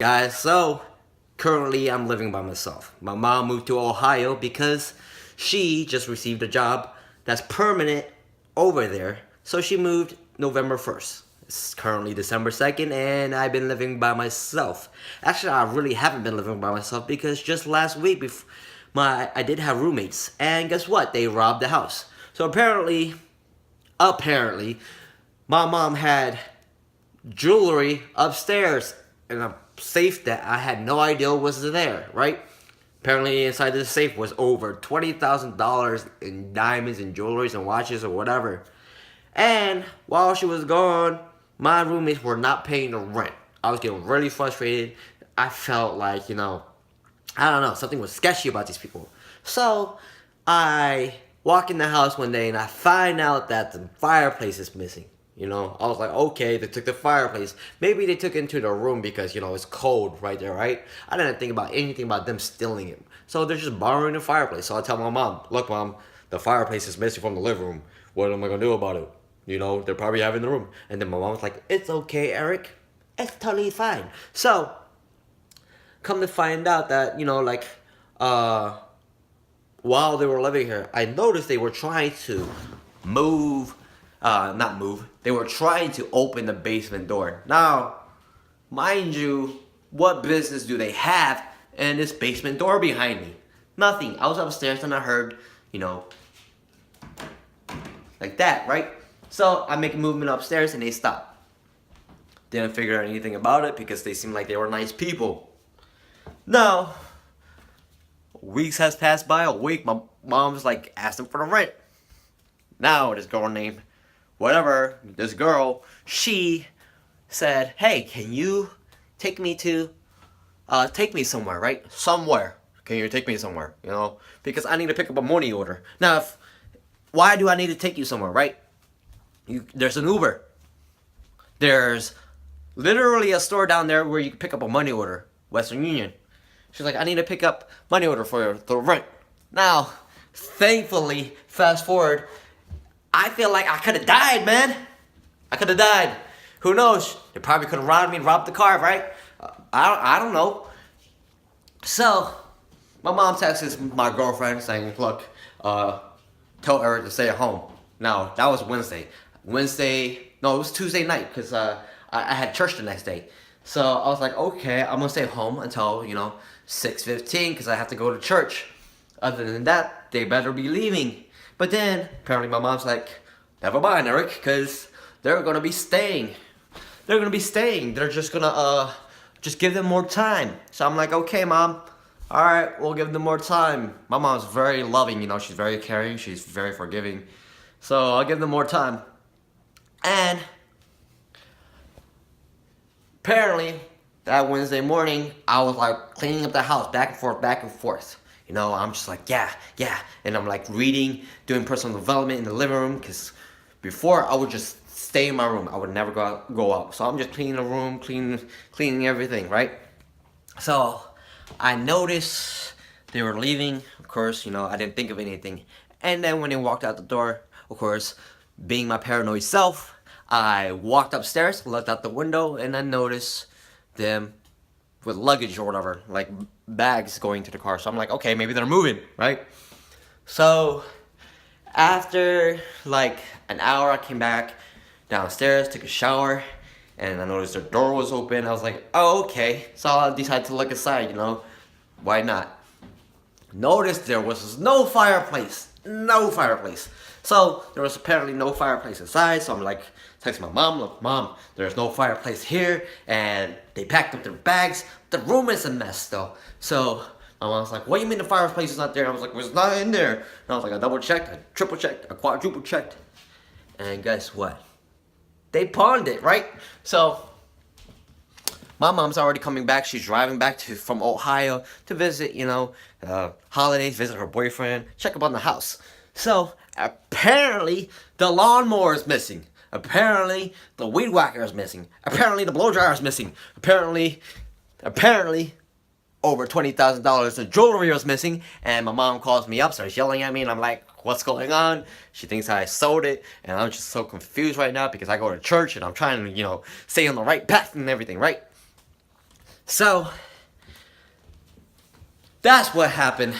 Guys, so currently I'm living by myself. My mom moved to Ohio because she just received a job that's permanent over there. So she moved November 1st. It's currently December 2nd and I've been living by myself. Actually, I really haven't been living by myself because just last week I did have roommates, and guess what? They robbed the house. So apparently my mom had jewelry upstairs in a safe that I had no idea was there, right? Apparently inside the safe was over $20,000 in diamonds and jewelries and watches or whatever. And while she was gone, my roommates were not paying the rent. I was getting really frustrated. I felt like, I don't know, something was sketchy about these people. So I walk in the house one day and I find out that the fireplace is missing. I was like, okay, they took the fireplace. Maybe they took it into the room because, it's cold right there, right? I didn't think about anything about them stealing it. So they're just borrowing the fireplace. So I tell my mom, look, Mom, the fireplace is missing from the living room. What am I going to do about it? They're probably having the room. And then my mom was like, it's okay, Eric. It's totally fine. So, come to find out that, while they were living here, I noticed they were trying to not move. They were trying to open the basement door. Now, mind you, what business do they have in this basement door behind me? Nothing. I was upstairs and I heard, like that, right? So I make a movement upstairs and they stop. Didn't figure out anything about it because they seemed like they were nice people. Now, weeks has passed by. A week, my mom's like asking for the rent. Now this girl named this girl, she said, hey, can you take me somewhere, right? Somewhere. Can you take me somewhere? Because I need to pick up a money order. Now, why do I need to take you somewhere, right? There's an Uber. There's literally a store down there where you can pick up a money order, Western Union. She's like, I need to pick up money order for the rent. Now, thankfully, fast forward, I feel like I could have died, man. I could have died. Who knows? They probably could have robbed me and robbed the car, right? I don't know. So, my mom texts my girlfriend saying, look, tell Eric to stay at home. Now, that was Wednesday. It was Tuesday night because I had church the next day. So, I was like, okay, I'm going to stay home until, 6:15 because I have to go to church. Other than that, they better be leaving. But then, apparently my mom's like, never mind, Eric, because they're going to be staying. They're just going to, just give them more time. So I'm like, okay, Mom. All right, we'll give them more time. My mom's very loving, she's very caring. She's very forgiving. So I'll give them more time. And apparently, that Wednesday morning, I was like cleaning up the house, back and forth. I'm just like, yeah. And I'm like reading, doing personal development in the living room. Because before, I would just stay in my room. I would never go out. So I'm just cleaning the room, cleaning everything, right? So I noticed they were leaving. Of course, I didn't think of anything. And then when they walked out the door, of course, being my paranoid self, I walked upstairs, looked out the window, and I noticed them with luggage or whatever, like bags going to the car. So I'm like, okay, maybe they're moving, right? So after like an hour, I came back downstairs, took a shower, and I noticed the door was open. I was like, oh, okay. So I decided to look inside, why not? Noticed there was no fireplace. So there was apparently no fireplace inside. So I'm like, text my mom, look, Mom, there's no fireplace here. And they packed up their bags. The room is a mess though. So my mom's like, what do you mean the fireplace is not there? I was like, well, it's not in there. And I was like, I double checked, I triple checked, I quadruple checked. And guess what? They pawned it, right? So my mom's already coming back. She's driving back from Ohio to visit, holidays, visit her boyfriend, check up on the house. So apparently the lawnmower is missing. Apparently the weed whacker is missing. Apparently the blow dryer is missing. Apparently over $20,000 in jewelry was missing. And my mom calls me up, starts yelling at me, and I'm like, what's going on? She thinks I sold it, and I'm just so confused right now because I go to church and I'm trying to, stay on the right path and everything, right? So that's what happened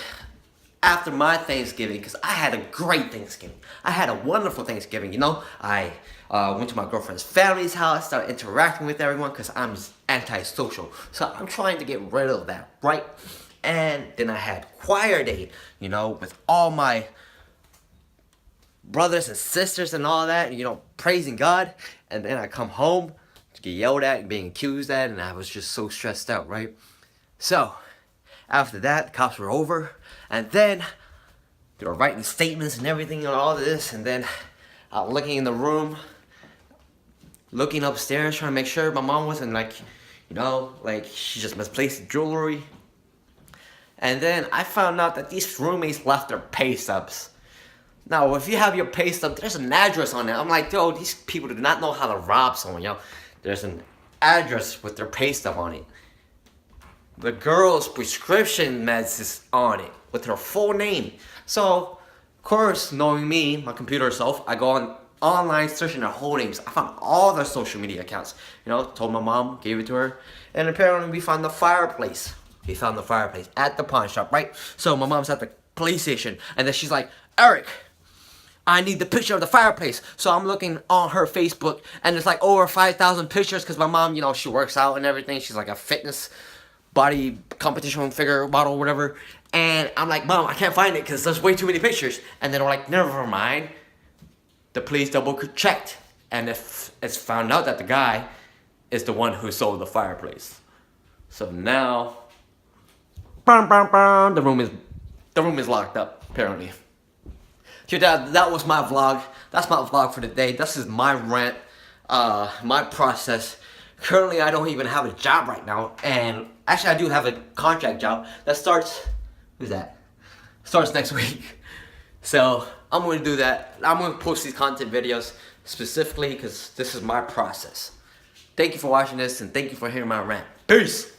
after my Thanksgiving, because I had a great Thanksgiving. I had a wonderful Thanksgiving, you know. I went to my girlfriend's family's house, started interacting with everyone because I'm antisocial. So I'm trying to get rid of that, right? And then I had choir day, you know, with all my brothers and sisters and all that, you know, praising God. And then I come home to get yelled at and being accused at, and I was just so stressed out, right? So after that, the cops were over, and then they were writing statements and everything and all this, and then I was looking in the room, looking upstairs, trying to make sure my mom wasn't like, you know, like she just misplaced jewelry. And then I found out that these roommates left their pay stubs. Now, if you have your pay stub, there's an address on it. I'm like, yo, these people do not know how to rob someone, yo. There's an address with their pay stub on it. The girl's prescription meds is on it with her full name. So, of course, knowing me, my computer self, I go on online searching their whole names. I found all their social media accounts. You know, told my mom, gave it to her, and apparently we found the fireplace. We found the fireplace at the pawn shop, right? So my mom's at the police station, and then she's like, Eric, I need the picture of the fireplace. So I'm looking on her Facebook, and there's like over 5,000 pictures, because my mom, you know, she works out and everything. She's like a fitness body competition figure model, whatever. And I'm like, Mom, I can't find it because there's way too many pictures. And then we're like, never mind. The police double checked, and if it's found out that the guy is the one who sold the fireplace. So now, the room is locked up, apparently. So that was my vlog. That's my vlog for the day. This is my rant, my process. Currently, I don't even have a job right now, and actually, I do have a contract job that starts. Who's that? Starts next week. So I'm going to do that. I'm going to post these content videos specifically because this is my process. Thank you for watching this, and thank you for hearing my rant. Peace.